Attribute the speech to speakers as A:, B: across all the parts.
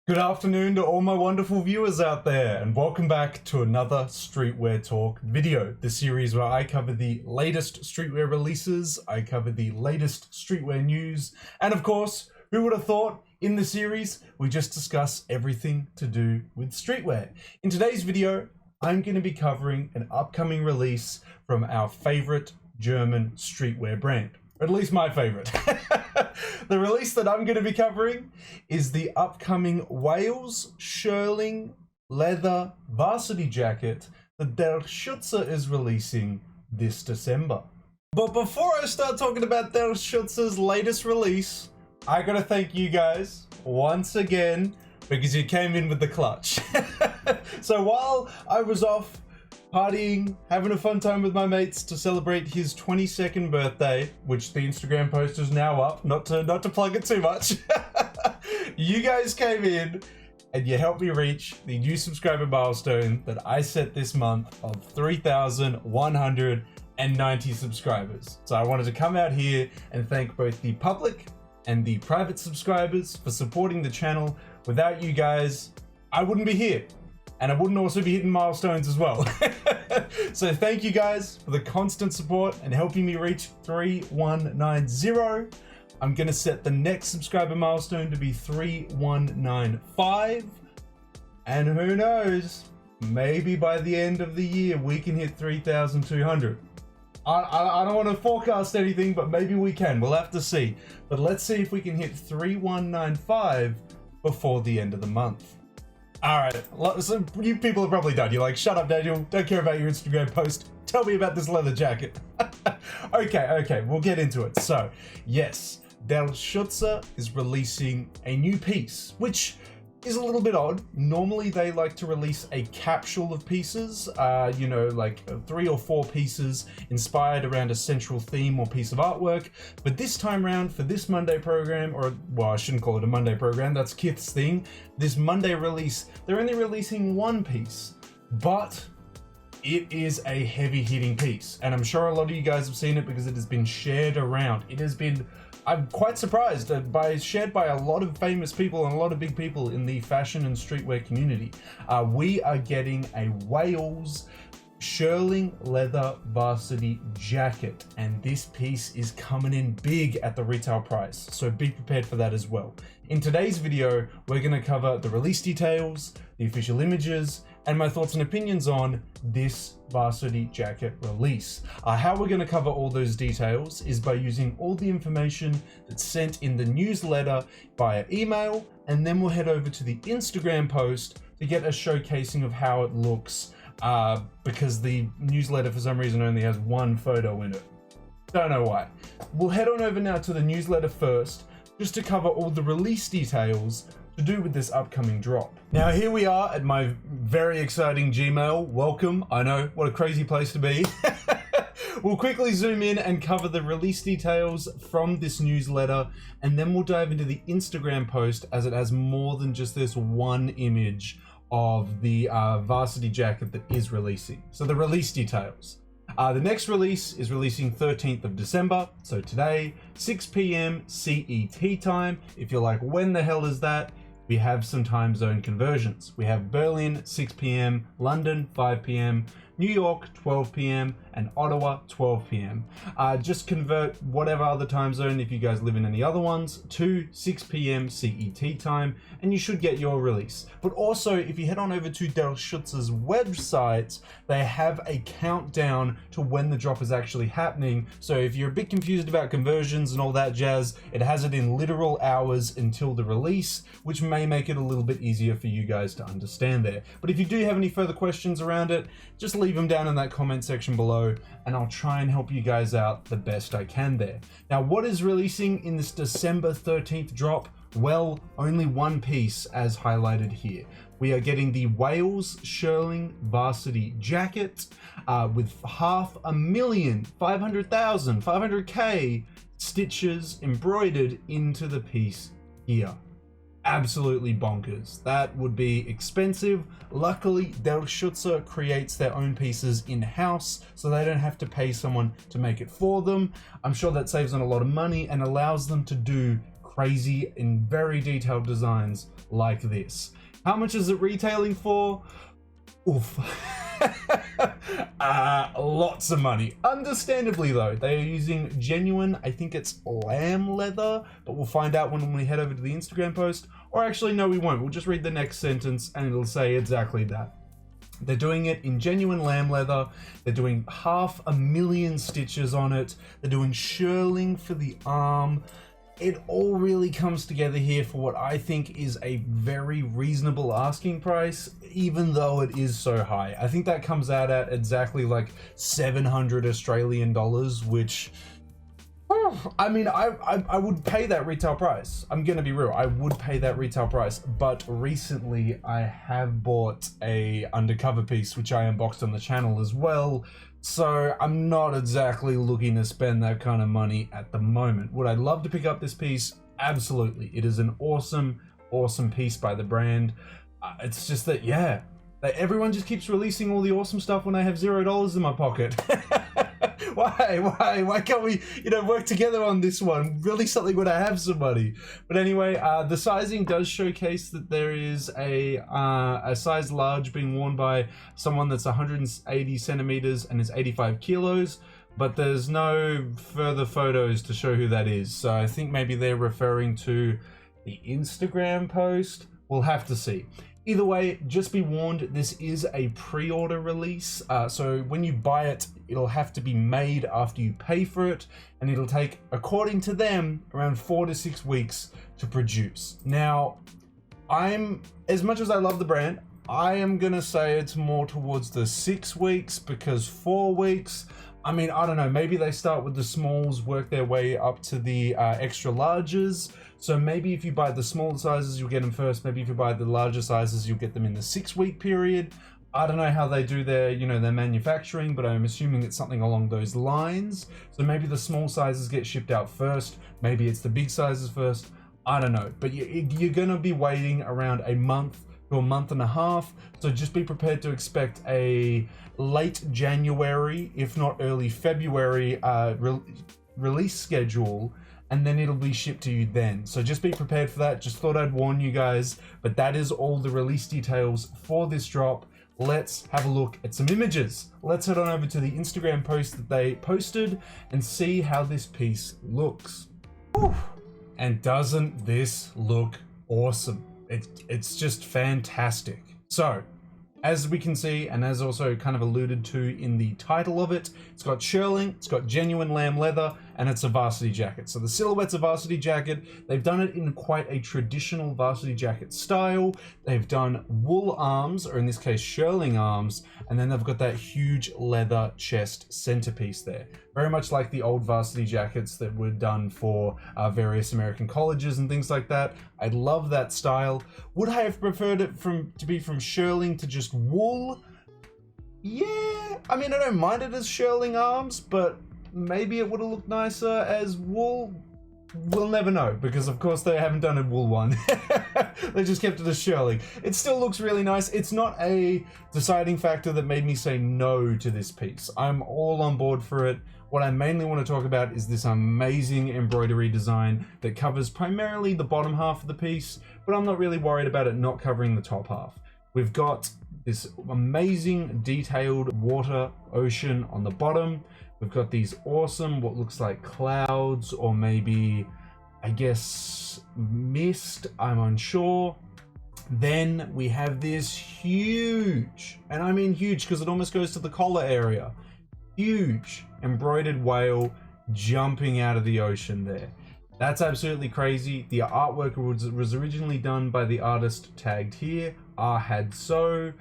A: Good afternoon to all my wonderful viewers out there, and welcome back to another Streetwear Talk video, the series where I cover the latest streetwear releases, I cover the latest streetwear news, and of course, who would have thought, in the series, we just discuss everything to do with streetwear. In today's video, I'm going to be covering an upcoming release from our favorite German streetwear brand. Or at least my favorite. The release that I'm going to be covering is the upcoming Wales Shearling leather varsity jacket that Derschutze is releasing this December. But before I start talking about Derschutze's latest release, I gotta thank you guys once again because you came in with the clutch. So while I was off partying, having a fun time with my mates to celebrate his 22nd birthday, which the Instagram post is now up, not to plug it too much. You guys came in and you helped me reach the new subscriber milestone that I set this month of 3,190 subscribers. So I wanted to come out here and thank both the public and the private subscribers for supporting the channel. Without you guys, I wouldn't be here. And I wouldn't also be hitting milestones as well. So thank you guys for the constant support and helping me reach 3,190. I'm gonna set the next subscriber milestone to be 3,195. And who knows, maybe by the end of the year, we can hit 3,200. I don't want to forecast anything, but maybe we can. We'll have to see. But let's see if we can hit 3,195 before the end of the month. Alright, so you people are probably done. You're like, shut up, Daniel. Don't care about your Instagram post. Tell me about this leather jacket. Okay, we'll get into it. So, yes, Derschutze is releasing a new piece, which is a little bit odd. Normally, they like to release a capsule of pieces, like 3 or 4 pieces inspired around a central theme or piece of artwork. But this time around, for this Monday program, or, well, I shouldn't call it a Monday program, that's Kith's thing. This Monday release, they're only releasing one piece, but it is a heavy-hitting piece. And I'm sure a lot of you guys have seen it because it has been shared around. It has been, I'm quite surprised, shared by a lot of famous people and a lot of big people in the fashion and streetwear community. We are getting a Wales Shearling leather varsity jacket, and this piece is coming in big at the retail price, so be prepared for that as well. In today's video, we're going to cover the release details, the official images, and my thoughts and opinions on this varsity jacket release. How we're going to cover all those details is by using all the information that's sent in the newsletter via email, and then we'll head over to the Instagram post to get a showcasing of how it looks, because the newsletter for some reason only has one photo in it. Don't know why. We'll head on over now to the newsletter first, just to cover all the release details to do with this upcoming drop. Now here we are at my very exciting Gmail. Welcome. I know, what a crazy place to be. We'll quickly zoom in and cover the release details from this newsletter, and then we'll dive into the Instagram post as it has more than just this one image of the varsity jacket that is releasing. So the release details. The next release is releasing 13th of December, so today, 6 p.m. CET time. If you're like, when the hell is that? We have some time zone conversions. We have Berlin, 6 p.m., London, 5 p.m., New York, 12 p.m., and Ottawa, 12 p.m. Just convert whatever other time zone, if you guys live in any other ones, to 6 p.m. CET time, and you should get your release. But also, if you head on over to Derschutze's website, they have a countdown to when the drop is actually happening. So if you're a bit confused about conversions and all that jazz, it has it in literal hours until the release, which may make it a little bit easier for you guys to understand there. But if you do have any further questions around it, just leave them down in that comment section below, and I'll try and help you guys out the best I can there. Now, what is releasing in this December 13th drop? Well, only one piece as highlighted here. We are getting the Wales Shearling varsity jacket with 500,000 stitches embroidered into the piece here. Absolutely bonkers. That would be expensive. Luckily, Derschutze creates their own pieces in-house, so they don't have to pay someone to make it for them. I'm sure that saves them a lot of money and allows them to do crazy and very detailed designs like this. How much is it retailing for? Oof. Lots of money. Understandably though, they are using genuine, I think it's lamb leather, but we'll find out when we head over to the Instagram post. Or actually, no, we won't. We'll just read the next sentence and it'll say exactly that. They're doing it in genuine lamb leather. They're doing 500,000 stitches on it. They're doing shearling for the arm. It all really comes together here for what I think is a very reasonable asking price, even though it is so high. I think that comes out at exactly like 700 Australian dollars, which, I mean, I would pay that retail price. I'm gonna be real, I would pay that retail price. But recently I have bought a undercover piece, which I unboxed on the channel as well. So I'm not exactly looking to spend that kind of money at the moment. Would I love to pick up this piece? Absolutely. It is an awesome, awesome piece by the brand. It's just that, yeah, everyone just keeps releasing all the awesome stuff when I have $0 in my pocket. Why can't we, work together on this one? Really something when I have some money. But anyway, the sizing does showcase that there is a size large being worn by someone that's 180 centimeters and is 85 kilos. But there's no further photos to show who that is. So I think maybe they're referring to the Instagram post. We'll have to see. Either way, just be warned, this is a pre-order release. So when you buy it, it'll have to be made after you pay for it. And it'll take, according to them, around 4 to 6 weeks to produce. Now, as much as I love the brand, I am gonna say it's more towards the 6 weeks, because 4 weeks, I mean, I don't know, maybe they start with the smalls, work their way up to the extra larges. So maybe if you buy the smaller sizes, you'll get them first. Maybe if you buy the larger sizes, you'll get them in the 6 week period. I don't know how they do their, their manufacturing, but I'm assuming it's something along those lines. So maybe the small sizes get shipped out first. Maybe it's the big sizes first. I don't know, but you're gonna be waiting around a month to a month and a half. So just be prepared to expect a late January, if not early February release schedule, and then it'll be shipped to you then. So just be prepared for that. Just thought I'd warn you guys, but that is all the release details for this drop. Let's have a look at some images. Let's head on over to the Instagram post that they posted and see how this piece looks. Whew. And doesn't this look awesome? It's just fantastic. So, as we can see, and as also kind of alluded to in the title of it, it's got shearling, it's got genuine lamb leather, and it's a varsity jacket. So the silhouette's a varsity jacket. They've done it in quite a traditional varsity jacket style. They've done wool arms, or in this case, shearling arms, and then they've got that huge leather chest centerpiece there. Very much like the old varsity jackets that were done for various American colleges and things like that. I love that style. Would I have preferred it to be from shearling to just wool? Yeah, I mean, I don't mind it as shearling arms, but maybe it would have looked nicer as wool. We'll never know, because of course they haven't done a wool one. They just kept it as shearling. It still looks really nice. It's not a deciding factor that made me say no to this piece. I'm all on board for it. What I mainly want to talk about is this amazing embroidery design that covers primarily the bottom half of the piece, but I'm not really worried about it not covering the top half. We've got this amazing detailed water ocean on the bottom. We've got these awesome, what looks like clouds, or maybe, I guess, mist, I'm unsure. Then we have this huge, and I mean huge because it almost goes to the collar area, huge embroidered whale jumping out of the ocean there. That's absolutely crazy. The artwork was originally done by the artist tagged here, Ahad.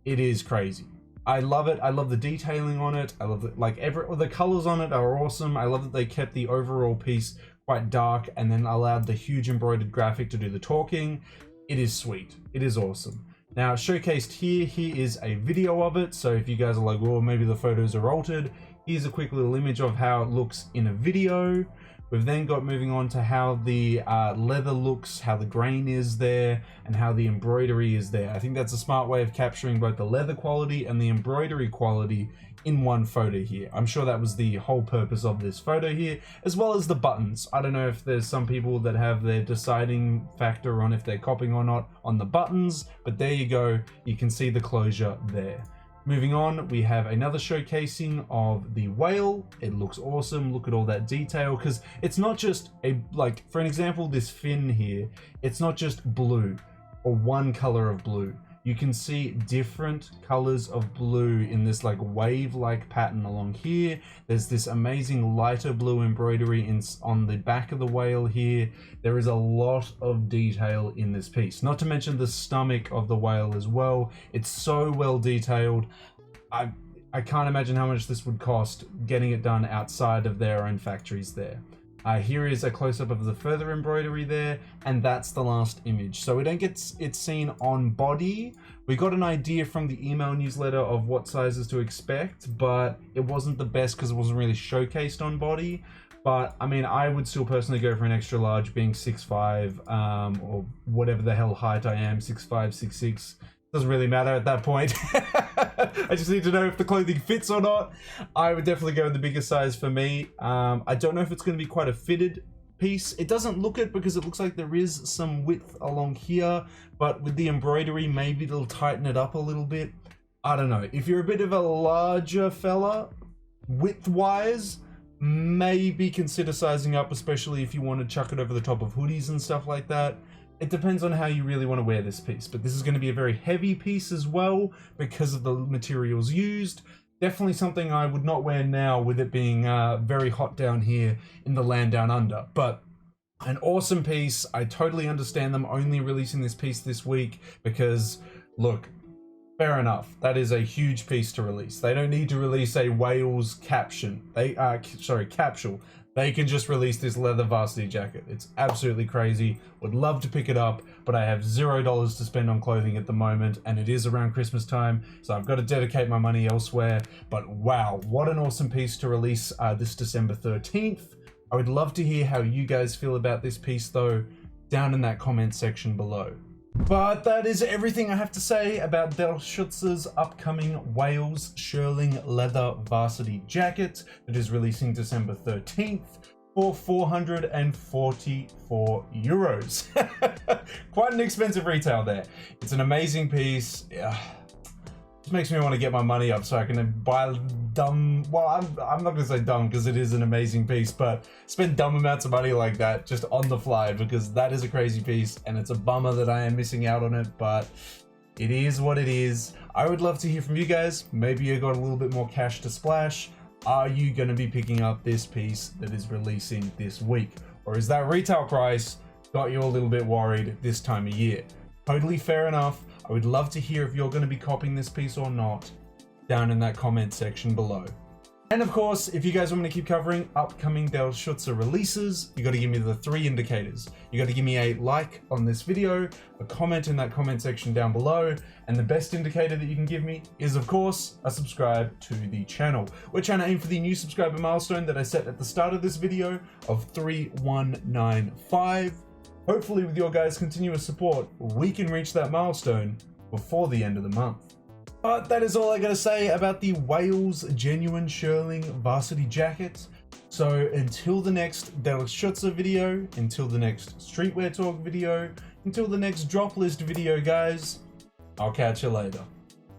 A: It is crazy. I love it. I love the detailing on it. I love it. Like the colors on it are awesome. I love that they kept the overall piece quite dark and then allowed the huge embroidered graphic to do the talking. It is sweet. It is awesome. Now, showcased here is a video of it. So if you guys are like, well, maybe the photos are altered, here's a quick little image of how it looks in a video. We've then got moving on to how the leather looks, how the grain is there, and how the embroidery is there. I think that's a smart way of capturing both the leather quality and the embroidery quality in one photo here. I'm sure that was the whole purpose of this photo here, as well as the buttons. I don't know if there's some people that have their deciding factor on if they're copying or not on the buttons, but there you go. You can see the closure there. Moving on, we have another showcasing of the whale. It looks awesome. Look at all that detail, because it's not just a, like, for an example, this fin here, it's not just blue or one color of blue. You can see different colors of blue in this like wave-like pattern along here. There's this amazing lighter blue embroidery on the back of the whale here. There is a lot of detail in this piece, not to mention the stomach of the whale as well. It's so well detailed. I can't imagine how much this would cost getting it done outside of their own factories there. Here is a close-up of the further embroidery there, and that's the last image. So we don't get it seen on body. We got an idea from the email newsletter of what sizes to expect, but it wasn't the best because it wasn't really showcased on body. But I mean, I would still personally go for an extra large, being 6'5", or whatever the hell height I am, 6'5", 6'6". Doesn't really matter at that point. I just need to know if the clothing fits or not. I would definitely go with the bigger size for me. I don't know if it's going to be quite a fitted piece. It doesn't look it because it looks like there is some width along here, but with the embroidery, maybe they'll tighten it up a little bit. I don't know. If you're a bit of a larger fella, width-wise, maybe consider sizing up, especially if you want to chuck it over the top of hoodies and stuff like that. It depends on how you really want to wear this piece, but this is going to be a very heavy piece as well because of the materials used. Definitely something I would not wear now with it being very hot down here in the land down under, but an awesome piece. I totally understand them only releasing this piece this week because, look, fair enough. That is a huge piece to release. They don't need to release a whale's capsule. They can just release this leather varsity jacket. It's absolutely crazy. Would love to pick it up, but I have $0 to spend on clothing at the moment, and it is around Christmas time, so I've got to dedicate my money elsewhere. But wow, what an awesome piece to release this December 13th. I would love to hear how you guys feel about this piece though, down in that comment section below. But that is everything I have to say about Derschutze's upcoming Wales Shearling leather varsity jacket that is releasing December 13th for €444. Quite an expensive retail there. It's an amazing piece. Just makes me want to get my money up so I can buy dumb, well, I'm not going to say dumb because it is an amazing piece, but spend dumb amounts of money like that just on the fly because that is a crazy piece and it's a bummer that I am missing out on it, but it is what it is. I would love to hear from you guys. Maybe you got a little bit more cash to splash. Are you going to be picking up this piece that is releasing this week? Or is that retail price got you a little bit worried this time of year? Totally fair enough. I would love to hear if you're going to be copying this piece or not down in that comment section below. And of course, if you guys want me to keep covering upcoming Derschutze releases, you got to give me the 3 indicators. You got to give me a like on this video, a comment in that comment section down below, and the best indicator that you can give me is, of course, a subscribe to the channel. We're trying to aim for the new subscriber milestone that I set at the start of this video of 3195. Hopefully with your guys' continuous support, we can reach that milestone before the end of the month. But that is all I gotta say about the Wales Genuine Shearling Varsity Jacket. So until the next Derschutze video, until the next Streetwear Talk video, until the next drop list video, guys, I'll catch you later.